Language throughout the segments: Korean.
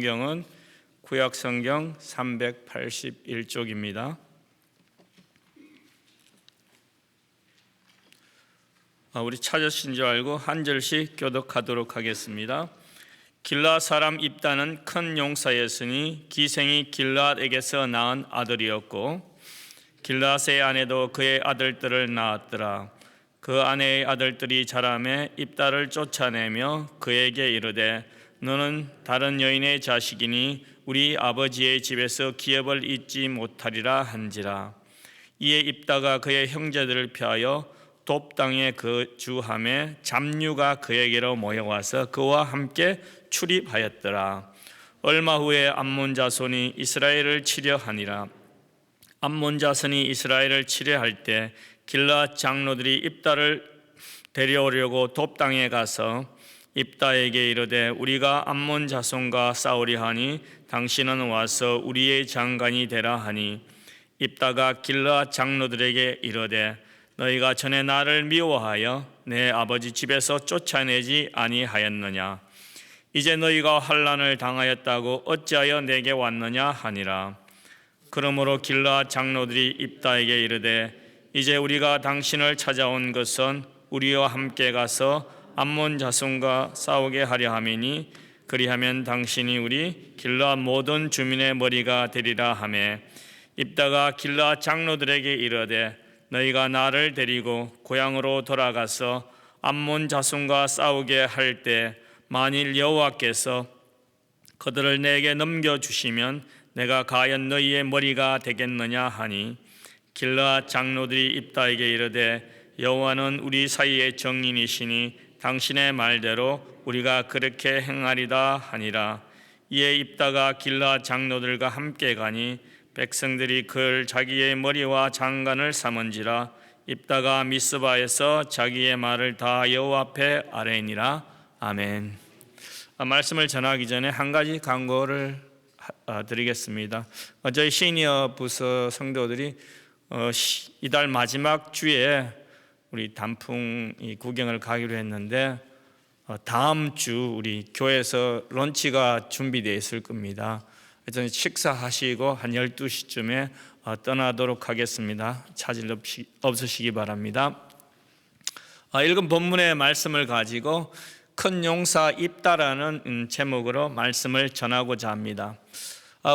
성경은 구약 성경 381쪽입니다. 우리 찾으신 줄 알고 한 절씩 교독하도록 하겠습니다. 길르앗 사람 입다는 큰 용사였으니 기생이 길르앗에게서 낳은 아들이었고 길르앗의 아내도 그의 아들들을 낳았더라. 그 아내의 아들들이 자라매 입다를 쫓아내며 그에게 이르되 너는 다른 여인의 자식이니 우리 아버지의 집에서 기업을 잊지 못하리라 한지라. 이에 입다가 그의 형제들을 피하여 돕 땅에 거주하매 잡류가 그에게로 모여와서 그와 함께 출입하였더라. 얼마 후에 암몬 자손이 이스라엘을 치려 하니라. 암몬 자손이 이스라엘을 치려할 때 길르앗 장로들이 입다를 데려오려고 돕 땅에 가서 입다에게 이르되 우리가 암몬 자손과 싸우리 하니 당신은 와서 우리의 장관이 되라 하니 입다가 길르앗 장로들에게 이르되 너희가 전에 나를 미워하여 내 아버지 집에서 쫓아내지 아니하였느냐? 이제 너희가 환난을 당하였다고 어찌하여 내게 왔느냐 하니라. 그러므로 길르앗 장로들이 입다에게 이르되 이제 우리가 당신을 찾아온 것은 우리와 함께 가서 암몬 자손과 싸우게 하려 함이니 그리하면 당신이 우리 길르앗 모든 주민의 머리가 되리라 하매 입다가 길르앗 장로들에게 이르되 너희가 나를 데리고 고향으로 돌아가서 암몬 자손과 싸우게 할 때 만일 여호와께서 그들을 내게 넘겨주시면 내가 과연 너희의 머리가 되겠느냐 하니 길르앗 장로들이 입다에게 이르되 여호와는 우리 사이의 정인이시니 당신의 말대로 우리가 그렇게 행하리다 하니라. 이에 입다가 길르앗 장로들과 함께 가니 백성들이 그를 자기의 머리와 장관을 삼은지라. 입다가 미스바에서 자기의 말을 다 여호와 앞에 아뢰니라. 아멘. 말씀을 전하기 전에 한 가지 광고를 드리겠습니다. 저희 시니어 부서 성도들이 이달 마지막 주에 우리 단풍 구경을 가기로 했는데 다음 주 우리 교회에서 런치가 준비되어 있을 겁니다. 그래서 식사하시고 한 12시쯤에 떠나도록 하겠습니다. 차질 없으시기 바랍니다. 읽은 본문의 말씀을 가지고 큰 용사 입다라는 제목으로 말씀을 전하고자 합니다.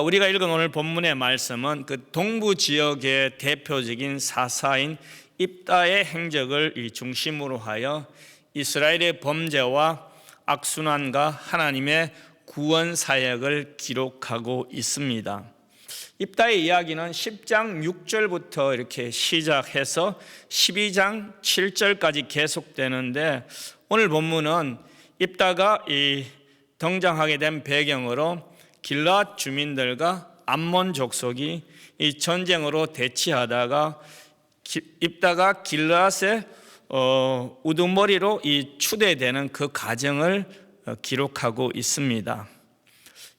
우리가 읽은 오늘 본문의 말씀은 그 동부 지역의 대표적인 사사인 입다의 행적을 중심으로 하여 이스라엘의 범죄와 악순환과 하나님의 구원 사역을 기록하고 있습니다. 입다의 이야기는 10장 6절부터 이렇게 시작해서 12장 7절까지 계속되는데 오늘 본문은 입다가 등장하게 된 배경으로 길르앗 주민들과 암몬 족속이 이 전쟁으로 대치하다가 입다가 길르앗의 우두머리로 이 추대되는 그 과정을 기록하고 있습니다.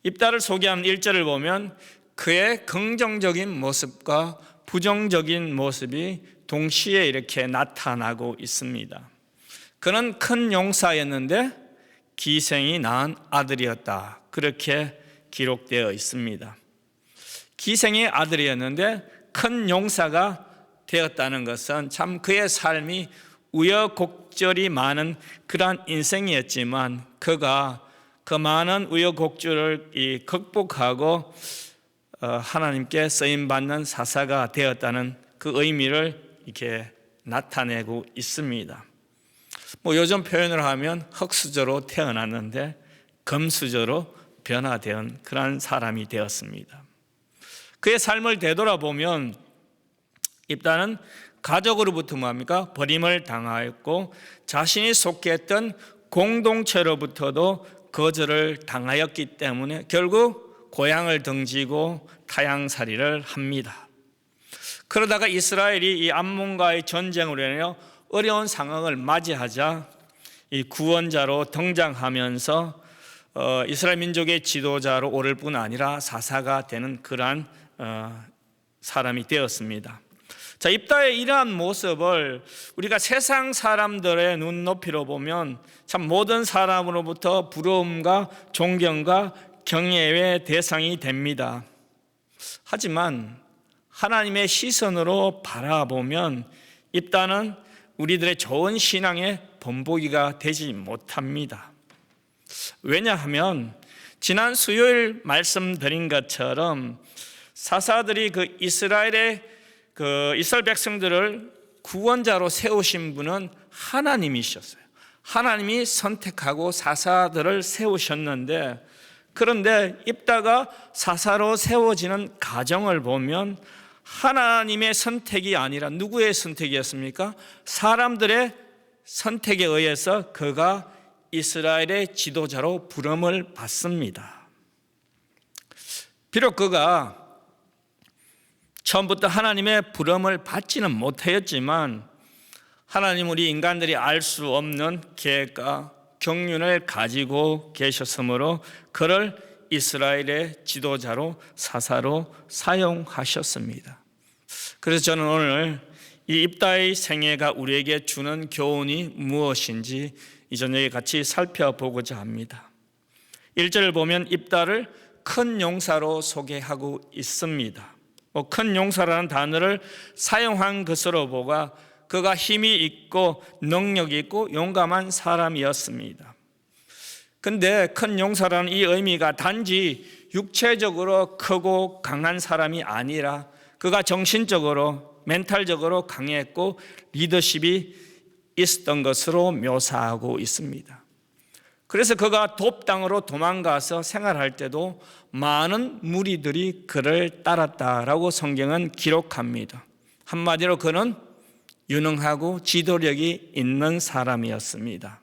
입다를 소개하는 1절을 보면 그의 긍정적인 모습과 부정적인 모습이 동시에 이렇게 나타나고 있습니다. 그는 큰 용사였는데 기생이 낳은 아들이었다. 그렇게 기록되어 있습니다. 기생의 아들이었는데 큰 용사가 되었다는 것은 참 그의 삶이 우여곡절이 많은 그러한 인생이었지만 그가 그 많은 우여곡절을 극복하고 하나님께 쓰임받는 사사가 되었다는 그 의미를 이렇게 나타내고 있습니다. 요즘 표현을 하면 흙수저로 태어났는데 금수저로 변화된 그런 사람이 되었습니다. 그의 삶을 되돌아보면 입다는 가족으로부터 버림을 당하였고 자신이 속했던 공동체로부터도 거절을 당하였기 때문에 결국 고향을 등지고 타향살이를 합니다. 그러다가 이스라엘이 이 암몬과의 전쟁으로 인하여 어려운 상황을 맞이하자 이 구원자로 등장하면서 이스라엘 민족의 지도자로 오를 뿐 아니라 사사가 되는 그러한 사람이 되었습니다. 자, 입다의 이러한 모습을 우리가 세상 사람들의 눈높이로 보면 참 모든 사람으로부터 부러움과 존경과 경외의 대상이 됩니다. 하지만 하나님의 시선으로 바라보면 입다는 우리들의 좋은 신앙의 본보기가 되지 못합니다. 왜냐하면 지난 수요일 말씀드린 것처럼 사사들이 이스라엘 백성들을 구원자로 세우신 분은 하나님이셨어요. 하나님이 선택하고 사사들을 세우셨는데, 그런데 입다가 사사로 세워지는 과정을 보면 하나님의 선택이 아니라 누구의 선택이었습니까? 사람들의 선택에 의해서 그가 이스라엘의 지도자로 부름을 받습니다. 비록 그가 처음부터 하나님의 부름을 받지는 못하였지만 하나님 우리 인간들이 알 수 없는 계획과 경륜을 가지고 계셨으므로 그를 이스라엘의 지도자로 사사로 사용하셨습니다. 그래서 저는 오늘 이 입다의 생애가 우리에게 주는 교훈이 무엇인지 이 저녁에 같이 살펴보고자 합니다. 1절을 보면 입다를 큰 용사로 소개하고 있습니다. 큰 용사라는 단어를 사용한 것으로 보가 그가 힘이 있고 능력이 있고 용감한 사람이었습니다. 근데 큰 용사라는 이 의미가 단지 육체적으로 크고 강한 사람이 아니라 그가 정신적으로 멘탈적으로 강했고 리더십이 있었던 것으로 묘사하고 있습니다. 그래서 그가 돕 땅으로 도망가서 생활할 때도 많은 무리들이 그를 따랐다라고 성경은 기록합니다. 한마디로 그는 유능하고 지도력이 있는 사람이었습니다.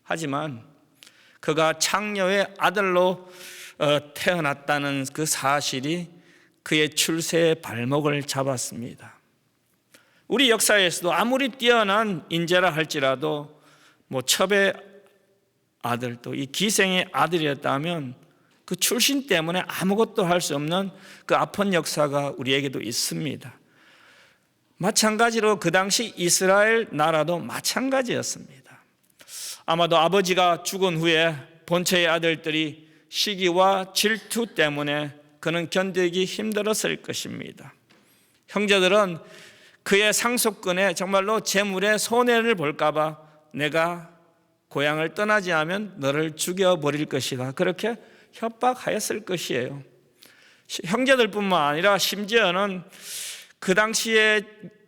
하지만 그가 창녀의 아들로 태어났다는 그 사실이 그의 출세의 발목을 잡았습니다. 우리 역사에서도 아무리 뛰어난 인재라 할지라도 첩의 아들 또 이 기생의 아들이었다면 그 출신 때문에 아무것도 할 수 없는 그 아픈 역사가 우리에게도 있습니다. 마찬가지로 그 당시 이스라엘 나라도 마찬가지였습니다. 아마도 아버지가 죽은 후에 본처의 아들들이 시기와 질투 때문에 그는 견디기 힘들었을 것입니다. 형제들은 그의 상속권에 정말로 재물에 손해를 볼까 봐 내가 고향을 떠나지 않으면 너를 죽여버릴 것이다, 그렇게 협박하였을 것이에요. 형제들뿐만 아니라 심지어는 그 당시에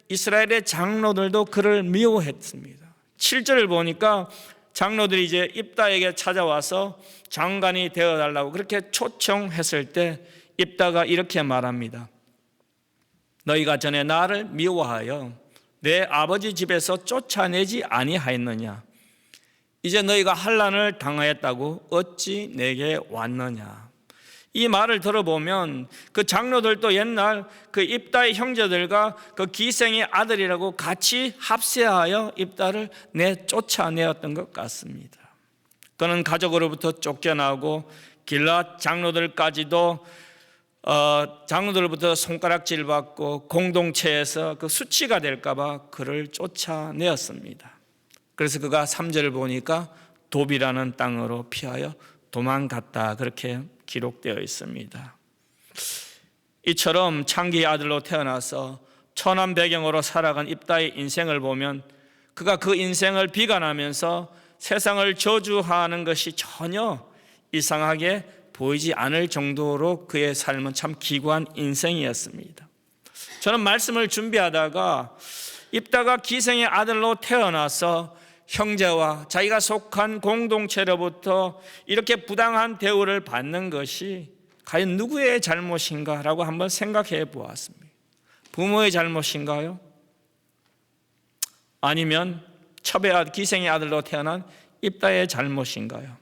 이스라엘의 장로들도 그를 미워했습니다. 7절을 보니까 장로들이 이제 입다에게 찾아와서 장관이 되어달라고 그렇게 초청했을 때 입다가 이렇게 말합니다. 너희가 전에 나를 미워하여 내 아버지 집에서 쫓아내지 아니하였느냐? 이제 너희가 환난을 당하였다고 어찌 내게 왔느냐? 이 말을 들어보면 그 장로들도 옛날 그 입다의 형제들과 그 기생의 아들이라고 같이 합세하여 입다를 쫓아내었던 것 같습니다. 그는 가족으로부터 쫓겨나고 길앗 장로들까지도 장로들로부터 손가락질 받고 공동체에서 그 수치가 될까 봐 그를 쫓아내었습니다. 그래서 그가 3절을 보니까 돕이라는 땅으로 피하여 도망갔다, 그렇게 기록되어 있습니다. 이처럼 창기의 아들로 태어나서 천한 배경으로 살아간 입다의 인생을 보면 그가 그 인생을 비관하면서 세상을 저주하는 것이 전혀 이상하게 보이지 않을 정도로 그의 삶은 참 기구한 인생이었습니다. 저는 말씀을 준비하다가 입다가 기생의 아들로 태어나서 형제와 자기가 속한 공동체로부터 이렇게 부당한 대우를 받는 것이 과연 누구의 잘못인가라고 한번 생각해 보았습니다. 부모의 잘못인가요? 아니면 첩의 기생의 아들로 태어난 입다의 잘못인가요?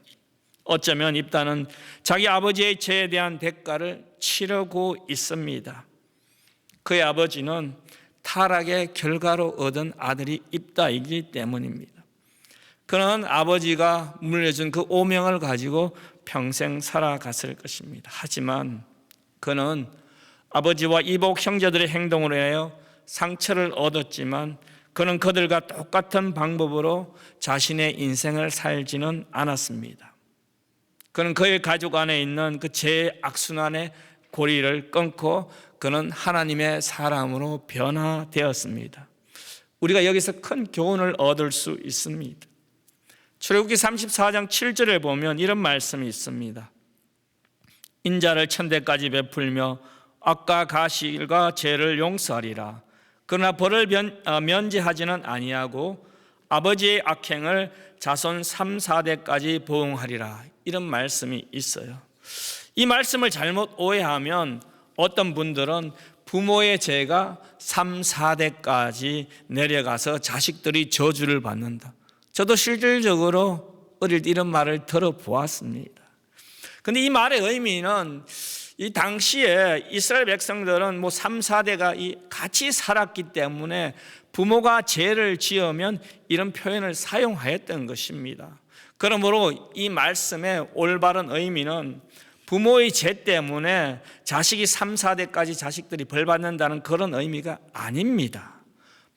어쩌면 입다는 자기 아버지의 죄에 대한 대가를 치르고 있습니다. 그의 아버지는 타락의 결과로 얻은 아들이 입다이기 때문입니다. 그는 아버지가 물려준 그 오명을 가지고 평생 살아갔을 것입니다. 하지만 그는 아버지와 이복 형제들의 행동으로 인하여 상처를 얻었지만 그는 그들과 똑같은 방법으로 자신의 인생을 살지는 않았습니다. 그는 그의 가족 안에 있는 그 죄의 악순환의 고리를 끊고 그는 하나님의 사람으로 변화되었습니다. 우리가 여기서 큰 교훈을 얻을 수 있습니다. 출애굽기 34장 7절에 보면 이런 말씀이 있습니다. 인자를 천대까지 베풀며 악과 가실과 죄를 용서하리라. 그러나 벌을 면제하지는 아니하고 아버지의 악행을 자손 3, 4대까지 보응하리라. 이런 말씀이 있어요. 이 말씀을 잘못 오해하면 어떤 분들은 부모의 죄가 3, 4대까지 내려가서 자식들이 저주를 받는다. 저도 실질적으로 어릴 때 이런 말을 들어보았습니다. 그런데 이 말의 의미는 이 당시에 이스라엘 백성들은 3, 4대가 같이 살았기 때문에 부모가 죄를 지으면 이런 표현을 사용하였던 것입니다. 그러므로 이 말씀의 올바른 의미는 부모의 죄 때문에 자식이 3, 4대까지 자식들이 벌받는다는 그런 의미가 아닙니다.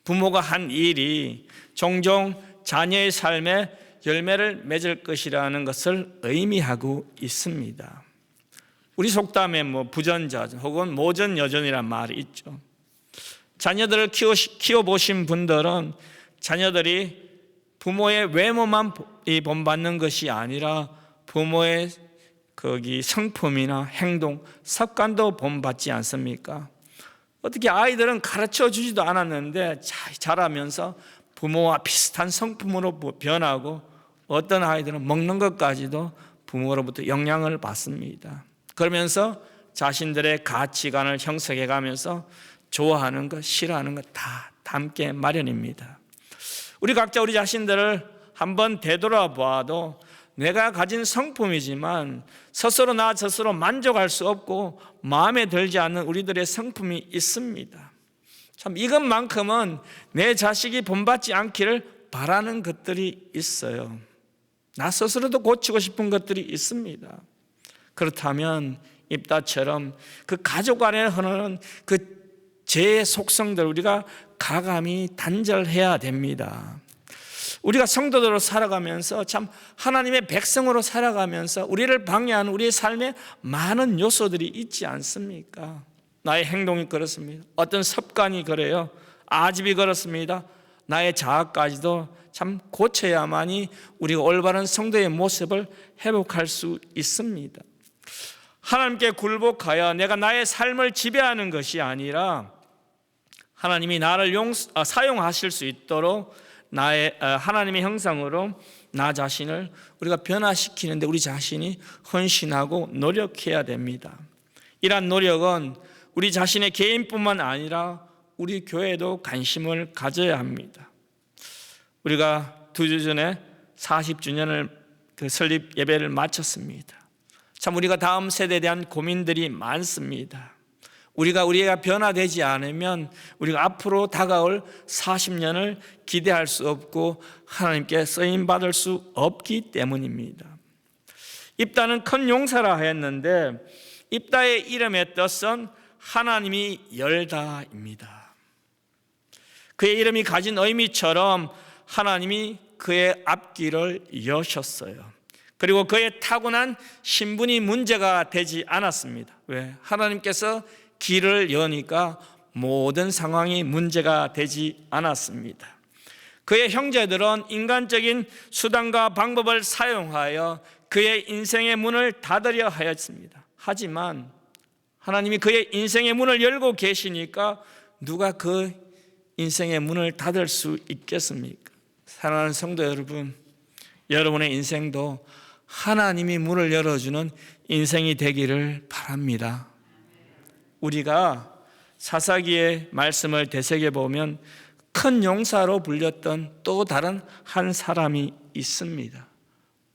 부모가 한 일이 종종 자녀의 삶에 열매를 맺을 것이라는 것을 의미하고 있습니다. 우리 속담에 부전자전 혹은 모전여전이란 말이 있죠. 자녀들을 키워보신 분들은 자녀들이 부모의 외모만 본받는 것이 아니라 부모의 성품이나 행동, 습관도 본받지 않습니까? 어떻게 아이들은 가르쳐 주지도 않았는데 자라면서 부모와 비슷한 성품으로 변하고 어떤 아이들은 먹는 것까지도 부모로부터 영향을 받습니다. 그러면서 자신들의 가치관을 형성해 가면서 좋아하는 것, 싫어하는 것 다 담게 마련입니다. 우리 각자 우리 자신들을 한번 되돌아봐도 내가 가진 성품이지만 스스로 나 스스로 만족할 수 없고 마음에 들지 않는 우리들의 성품이 있습니다. 참 이것만큼은 내 자식이 본받지 않기를 바라는 것들이 있어요. 나 스스로도 고치고 싶은 것들이 있습니다. 그렇다면 입다처럼 그 가족 안에 흐르는 그 죄의 속성들 우리가 가감히 단절해야 됩니다. 우리가 성도들로 살아가면서 참 하나님의 백성으로 살아가면서 우리를 방해하는 우리의 삶에 많은 요소들이 있지 않습니까? 나의 행동이 그렇습니다. 어떤 습관이 그래요. 아집이 그렇습니다. 나의 자아까지도 참 고쳐야만이 우리가 올바른 성도의 모습을 회복할 수 있습니다. 하나님께 굴복하여 내가 나의 삶을 지배하는 것이 아니라 하나님이 나를 사용하실 수 있도록 나의 하나님의 형상으로 나 자신을 우리가 변화시키는데 우리 자신이 헌신하고 노력해야 됩니다. 이러한 노력은 우리 자신의 개인뿐만 아니라 우리 교회도 관심을 가져야 합니다. 우리가 2주 전에 40주년을 설립 예배를 마쳤습니다. 참 우리가 다음 세대에 대한 고민들이 많습니다. 우리가 변화되지 않으면 우리가 앞으로 다가올 40년을 기대할 수 없고 하나님께 쓰임받을 수 없기 때문입니다. 입다는 큰 용사라 했는데 입다의 이름의 뜻은 하나님이 열다입니다. 그의 이름이 가진 의미처럼 하나님이 그의 앞길을 여셨어요. 그리고 그의 타고난 신분이 문제가 되지 않았습니다. 왜? 하나님께서 길을 여니까 모든 상황이 문제가 되지 않았습니다. 그의 형제들은 인간적인 수단과 방법을 사용하여 그의 인생의 문을 닫으려 하였습니다. 하지만 하나님이 그의 인생의 문을 열고 계시니까 누가 그 인생의 문을 닫을 수 있겠습니까? 사랑하는 성도 여러분, 여러분의 인생도 하나님이 문을 열어주는 인생이 되기를 바랍니다. 우리가 사사기의 말씀을 되새겨보면 큰 용사로 불렸던 또 다른 한 사람이 있습니다.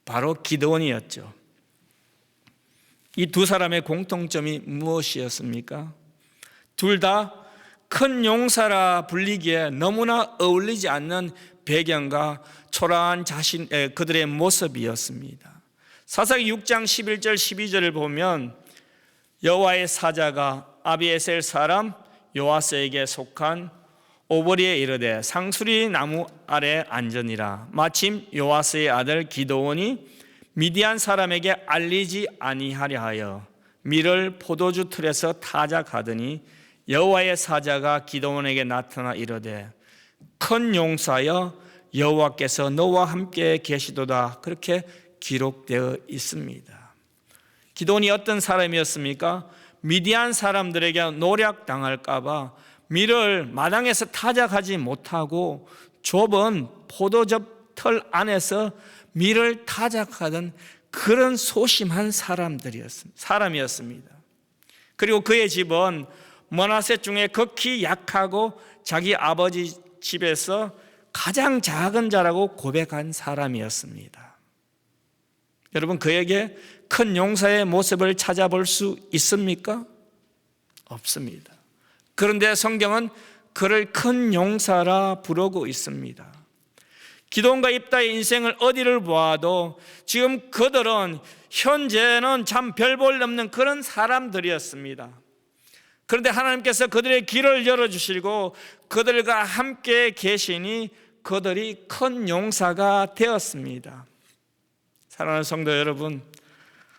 바로 기드온이었죠. 이 두 사람의 공통점이 무엇이었습니까? 둘 다 큰 용사라 불리기에 너무나 어울리지 않는 배경과 초라한 그들의 모습이었습니다. 사사기 6장 11절 12절을 보면 여호와의 사자가 아비에셀 사람 요아스에게 속한 오보리에 이르되 상수리 나무 아래 앉으니라. 마침 요아스의 아들 기드온이 미디안 사람에게 알리지 아니하려 하여 밀을 포도주 틀에서 타작하더니 여호와의 사자가 기드온에게 나타나 이르되 큰 용사여 여호와께서 너와 함께 계시도다. 그렇게 기록되어 있습니다. 기드온이 어떤 사람이었습니까? 미디안 사람들에게 노략당할까 봐 밀을 마당에서 타작하지 못하고 좁은 포도즙 틀 안에서 밀을 타작하던 그런 소심한 사람이었습니다. 그리고 그의 집은 므낫세 중에 극히 약하고 자기 아버지 집에서 가장 작은 자라고 고백한 사람이었습니다. 여러분, 그에게 큰 용사의 모습을 찾아볼 수 있습니까? 없습니다. 그런데 성경은 그를 큰 용사라 부르고 있습니다. 기드온과 입다의 인생을 어디를 보아도 지금 그들은 현재는 참 별 볼 없는 그런 사람들이었습니다. 그런데 하나님께서 그들의 길을 열어주시고 그들과 함께 계시니 그들이 큰 용사가 되었습니다. 사랑하는 성도 여러분,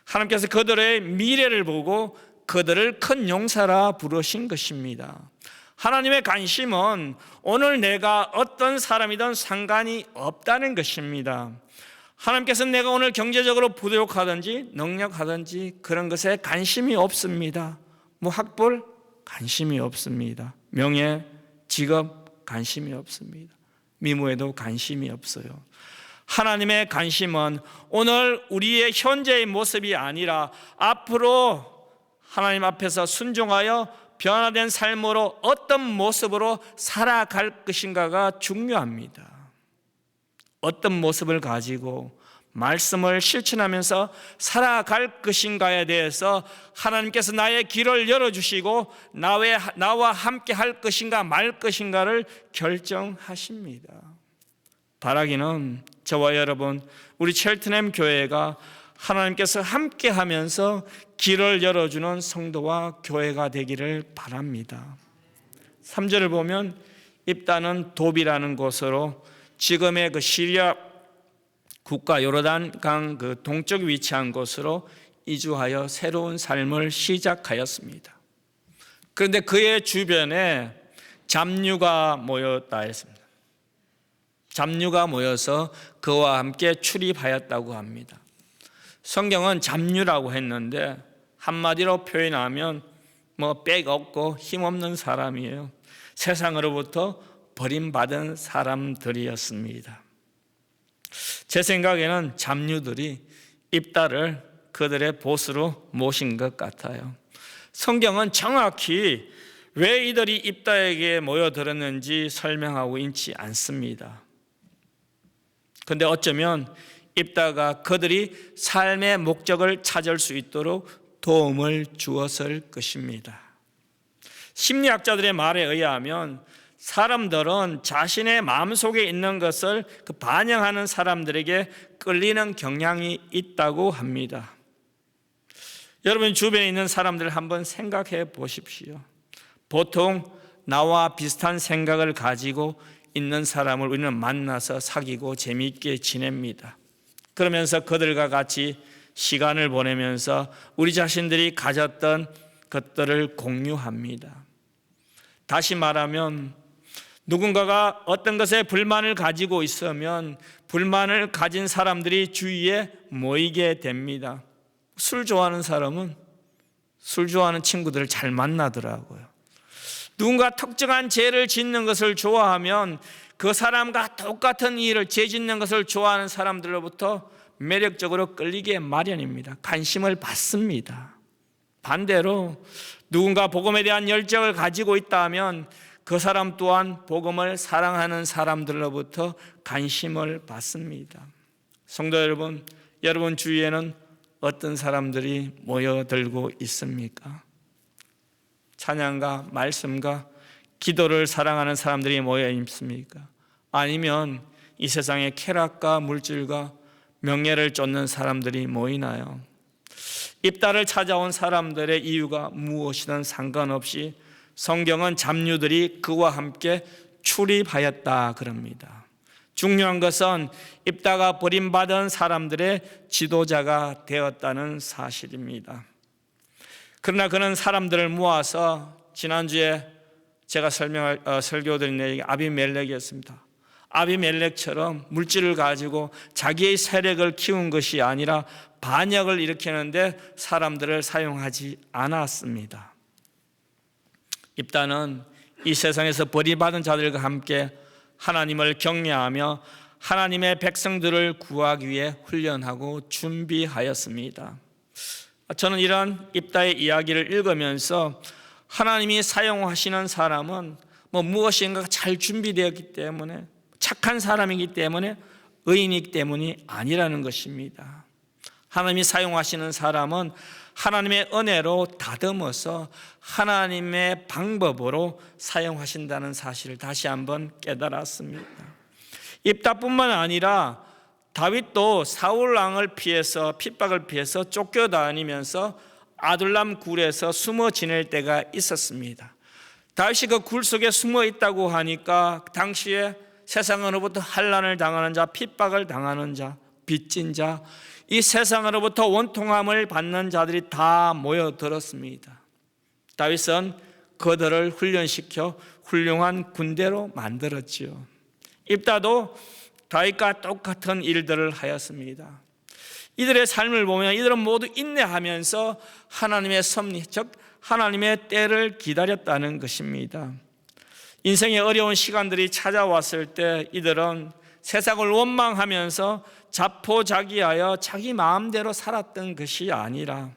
하나님께서 그들의 미래를 보고 그들을 큰 용사라 부르신 것입니다. 하나님의 관심은 오늘 내가 어떤 사람이든 상관이 없다는 것입니다. 하나님께서는 내가 오늘 경제적으로 부족하든지 능력하든지 그런 것에 관심이 없습니다. 학벌 관심이 없습니다. 명예, 직업 관심이 없습니다. 미모에도 관심이 없어요. 하나님의 관심은 오늘 우리의 현재의 모습이 아니라 앞으로 하나님 앞에서 순종하여 변화된 삶으로 어떤 모습으로 살아갈 것인가가 중요합니다. 어떤 모습을 가지고 말씀을 실천하면서 살아갈 것인가에 대해서 하나님께서 나의 길을 열어주시고 나와 함께 할 것인가 말 것인가를 결정하십니다. 바라기는 저와 여러분, 우리 첼트넘 교회가 하나님께서 함께 하면서 길을 열어주는 성도와 교회가 되기를 바랍니다. 3절을 보면 입다는 돕이라는 곳으로 지금의 그 시리아 국가 요르단강 그 동쪽에 위치한 곳으로 이주하여 새로운 삶을 시작하였습니다. 그런데 그의 주변에 잡류가 모였다 했습니다. 잡류가 모여서 그와 함께 출입하였다고 합니다. 성경은 잡류라고 했는데 한마디로 표현하면 빽 없고 힘없는 사람이에요. 세상으로부터 버림받은 사람들이었습니다. 제 생각에는 잡류들이 입다를 그들의 보스로 모신 것 같아요. 성경은 정확히 왜 이들이 입다에게 모여들었는지 설명하고 있지 않습니다. 그런데 어쩌면 입다가 그들이 삶의 목적을 찾을 수 있도록 도움을 주었을 것입니다. 심리학자들의 말에 의하면 사람들은 자신의 마음속에 있는 것을 반영하는 사람들에게 끌리는 경향이 있다고 합니다. 여러분 주변에 있는 사람들을 한번 생각해 보십시오. 보통 나와 비슷한 생각을 가지고 있는 사람을 우리는 만나서 사귀고 재미있게 지냅니다. 그러면서 그들과 같이 시간을 보내면서 우리 자신들이 가졌던 것들을 공유합니다. 다시 말하면 누군가가 어떤 것에 불만을 가지고 있으면 불만을 가진 사람들이 주위에 모이게 됩니다. 술 좋아하는 사람은 술 좋아하는 친구들을 잘 만나더라고요. 누군가 특정한 죄를 짓는 것을 좋아하면 그 사람과 똑같은 일을 죄 짓는 것을 좋아하는 사람들로부터 매력적으로 끌리게 마련입니다. 관심을 받습니다. 반대로 누군가 복음에 대한 열정을 가지고 있다면 그 사람 또한 복음을 사랑하는 사람들로부터 관심을 받습니다. 성도 여러분, 여러분 주위에는 어떤 사람들이 모여들고 있습니까? 찬양과 말씀과 기도를 사랑하는 사람들이 모여 있습니까? 아니면 이 세상의 쾌락과 물질과 명예를 쫓는 사람들이 모이나요? 입다를 찾아온 사람들의 이유가 무엇이든 상관없이 성경은 잡류들이 그와 함께 출입하였다 그럽니다. 중요한 것은 입다가 버림받은 사람들의 지도자가 되었다는 사실입니다. 그러나 그는 사람들을 모아서 지난주에 제가 설교드린 내용이 아비멜렉이었습니다. 아비멜렉처럼 물질을 가지고 자기의 세력을 키운 것이 아니라 반역을 일으키는데 사람들을 사용하지 않았습니다. 입다는 이 세상에서 버림받은 자들과 함께 하나님을 경외하며 하나님의 백성들을 구하기 위해 훈련하고 준비하였습니다. 저는 이런 입다의 이야기를 읽으면서 하나님이 사용하시는 사람은 무엇인가 잘 준비되었기 때문에, 착한 사람이기 때문에, 의인이기 때문이 아니라는 것입니다. 하나님이 사용하시는 사람은 하나님의 은혜로 다듬어서 하나님의 방법으로 사용하신다는 사실을 다시 한번 깨달았습니다. 입다뿐만 아니라 다윗도 사울 왕을 피해서, 핍박을 피해서 쫓겨다니면서 아둘람 굴에서 숨어 지낼 때가 있었습니다. 다윗이 그 굴 속에 숨어 있다고 하니까 당시에 세상으로부터 환난을 당하는 자, 핍박을 당하는 자, 빚진 자, 이 세상으로부터 원통함을 받는 자들이 다 모여들었습니다. 다윗은 그들을 훈련시켜 훌륭한 군대로 만들었지요. 입다도 다윗과 똑같은 일들을 하였습니다. 이들의 삶을 보면 이들은 모두 인내하면서 하나님의 섭리, 즉 하나님의 때를 기다렸다는 것입니다. 인생의 어려운 시간들이 찾아왔을 때 이들은 세상을 원망하면서 자포자기하여 자기 마음대로 살았던 것이 아니라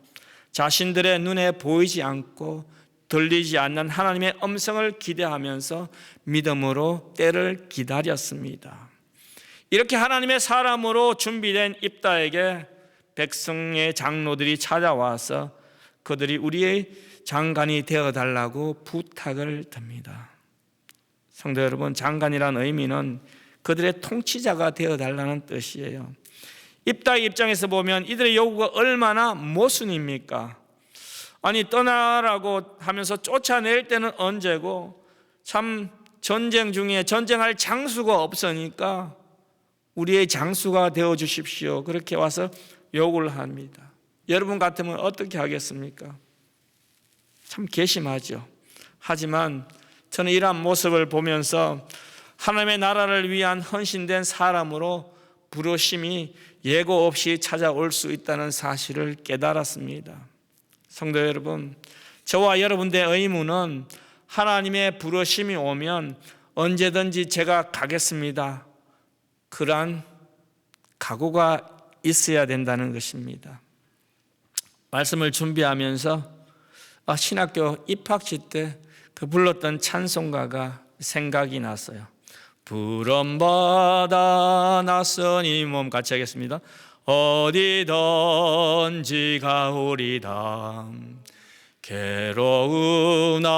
자신들의 눈에 보이지 않고 들리지 않는 하나님의 음성을 기대하면서 믿음으로 때를 기다렸습니다. 이렇게 하나님의 사람으로 준비된 입다에게 백성의 장로들이 찾아와서 그들이 우리의 장관이 되어달라고 부탁을 듭니다. 성도 여러분, 장관이라는 의미는 그들의 통치자가 되어달라는 뜻이에요. 입다의 입장에서 보면 이들의 요구가 얼마나 모순입니까? 아니, 떠나라고 하면서 쫓아낼 때는 언제고, 참 전쟁 중에 전쟁할 장수가 없으니까 우리의 장수가 되어 주십시오, 그렇게 와서 요구를 합니다. 여러분 같으면 어떻게 하겠습니까? 참 괘씸하죠. 하지만 저는 이러한 모습을 보면서 하나님의 나라를 위한 헌신된 사람으로 부르심이 예고 없이 찾아올 수 있다는 사실을 깨달았습니다. 성도 여러분, 저와 여러분의 의무는 하나님의 부르심이 오면 언제든지 제가 가겠습니다, 그러한 각오가 있어야 된다는 것입니다. 말씀을 준비하면서 신학교 입학식 때 그 불렀던 찬송가가 생각이 났어요. 부름받아 낯선 몸, 같이 하겠습니다. 어디든지 가오리다. 괴로우나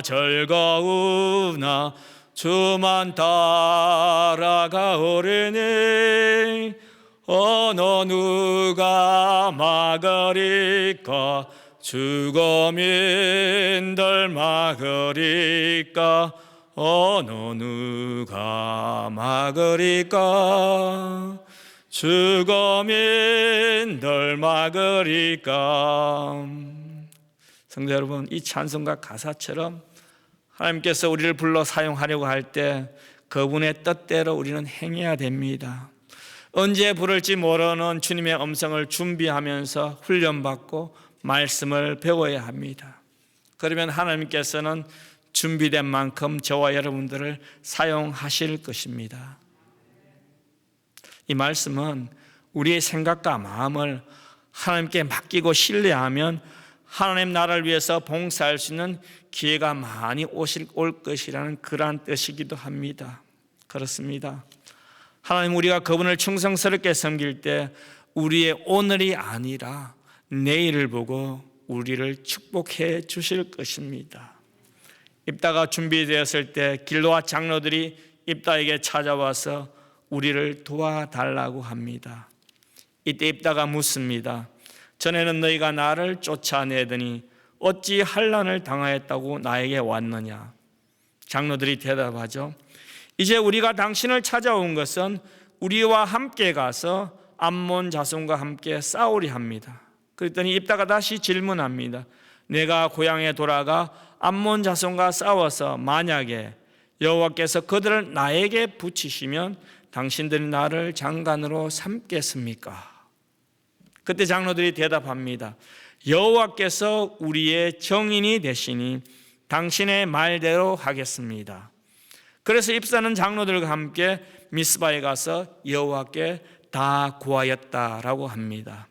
즐거우나 주만 따라가오르니 어느 누가 막으리까 죽음인들 막으리까 어느 누가 막으리까 죽음인들 막으리까. 성도 여러분, 이 찬송가 가사처럼 하나님께서 우리를 불러 사용하려고 할 때 그분의 뜻대로 우리는 행해야 됩니다. 언제 부를지 모르는 주님의 음성을 준비하면서 훈련받고 말씀을 배워야 합니다. 그러면 하나님께서는 준비된 만큼 저와 여러분들을 사용하실 것입니다. 이 말씀은 우리의 생각과 마음을 하나님께 맡기고 신뢰하면 하나님 나라를 위해서 봉사할 수 있는 기회가 많이 올 것이라는 그러한 뜻이기도 합니다. 그렇습니다. 하나님, 우리가 그분을 충성스럽게 섬길 때 우리의 오늘이 아니라 내일을 보고 우리를 축복해 주실 것입니다. 입다가 준비되었을 때 길로와 장로들이 입다에게 찾아와서 우리를 도와달라고 합니다. 이때 입다가 묻습니다. 전에는 너희가 나를 쫓아내더니 어찌 환난을 당하였다고 나에게 왔느냐? 장로들이 대답하죠. 이제 우리가 당신을 찾아온 것은 우리와 함께 가서 암몬 자손과 함께 싸우려 합니다. 그랬더니 입다가 다시 질문합니다. 내가 고향에 돌아가 암몬 자손과 싸워서 만약에 여호와께서 그들을 나에게 붙이시면 당신들이 나를 장관으로 삼겠습니까? 그때 장로들이 대답합니다. 여호와께서 우리의 정인이 되시니 당신의 말대로 하겠습니다. 그래서 입사는 장로들과 함께 미스바에 가서 여호와께 다 구하였다라고 합니다.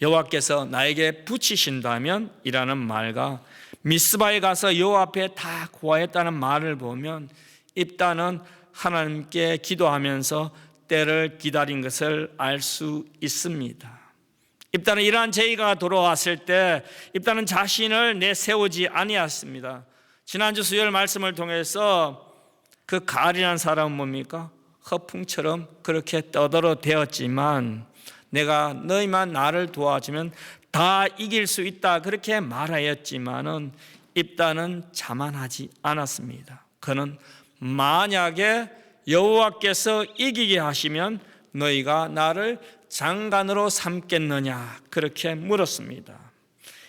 여호와께서 나에게 붙이신다면 이라는 말과 미스바에 가서 여호와 앞에 다 구하였다는 말을 보면 입다는 하나님께 기도하면서 때를 기다린 것을 알 수 있습니다. 입다는 이러한 제의가 돌아왔을 때 입다는 자신을 내세우지 아니했습니다. 지난주 수요일 말씀을 통해서 그 가알이라는 사람은 뭡니까? 허풍처럼 그렇게 떠들어 대었지만 내가 너희만 나를 도와주면 다 이길 수 있다 그렇게 말하였지만은 입다는 자만하지 않았습니다. 그는 만약에 여호와께서 이기게 하시면 너희가 나를 장관으로 삼겠느냐 그렇게 물었습니다.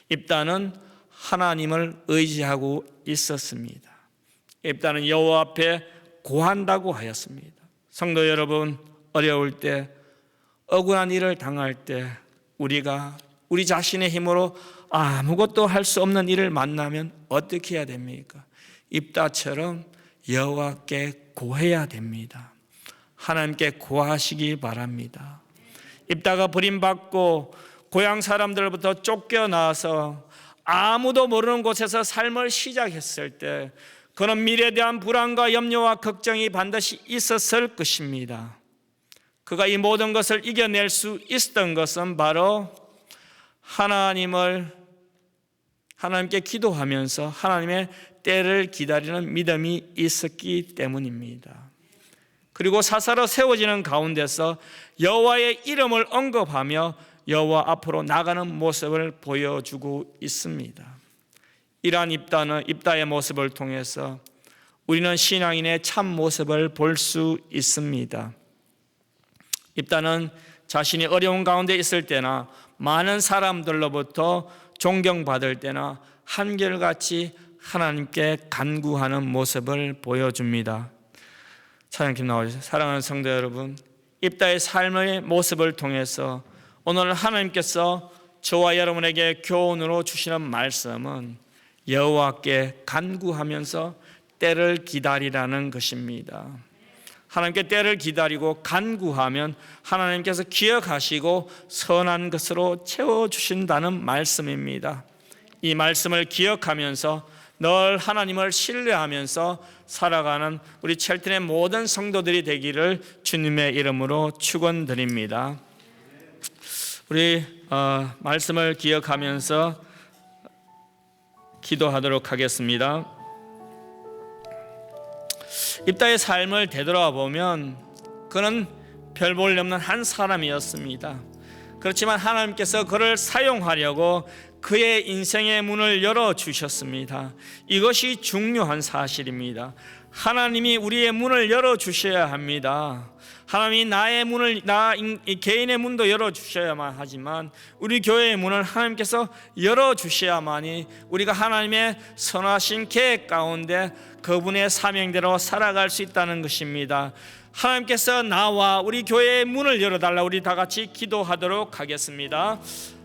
입다는 하나님을 의지하고 있었습니다. 입다는 여호와 앞에 고한다고 하였습니다. 성도 여러분, 어려울 때 억울한 일을 당할 때 우리가 우리 자신의 힘으로 아무것도 할 수 없는 일을 만나면 어떻게 해야 됩니까? 입다처럼 여호와께 고해야 됩니다. 하나님께 고하시기 바랍니다. 입다가 버림받고 고향 사람들로부터 쫓겨나서 아무도 모르는 곳에서 삶을 시작했을 때 그는 미래에 대한 불안과 염려와 걱정이 반드시 있었을 것입니다. 그가 이 모든 것을 이겨낼 수 있었던 것은 바로 하나님께 기도하면서 하나님의 때를 기다리는 믿음이 있었기 때문입니다. 그리고 사사로 세워지는 가운데서 여호와의 이름을 언급하며 여호와 앞으로 나가는 모습을 보여주고 있습니다. 이러한 입다의 모습을 통해서 우리는 신앙인의 참 모습을 볼 수 있습니다. 입다는 자신이 어려운 가운데 있을 때나 많은 사람들로부터 존경받을 때나 한결같이 하나님께 간구하는 모습을 보여줍니다. 찬양팀 나와주세요. 사랑하는 성도 여러분, 입다의 삶의 모습을 통해서 오늘 하나님께서 저와 여러분에게 교훈으로 주시는 말씀은 여호와께 간구하면서 때를 기다리라는 것입니다. 하나님께 때를 기다리고 간구하면 하나님께서 기억하시고 선한 것으로 채워주신다는 말씀입니다. 이 말씀을 기억하면서 늘 하나님을 신뢰하면서 살아가는 우리 첼튼의 모든 성도들이 되기를 주님의 이름으로 축원드립니다. 우리 말씀을 기억하면서 기도하도록 하겠습니다. 입다의 삶을 되돌아 보면 그는 별 볼 일 없는 한 사람이었습니다. 그렇지만 하나님께서 그를 사용하려고 그의 인생의 문을 열어주셨습니다. 이것이 중요한 사실입니다. 하나님이 우리의 문을 열어주셔야 합니다. 하나님이 나의 문을, 개인의 문도 열어주셔야만 하지만 우리 교회의 문을 하나님께서 열어주셔야만이 우리가 하나님의 선하신 계획 가운데 그분의 사명대로 살아갈 수 있다는 것입니다. 하나님께서 나와 우리 교회의 문을 열어달라. 우리 다 같이 기도하도록 하겠습니다.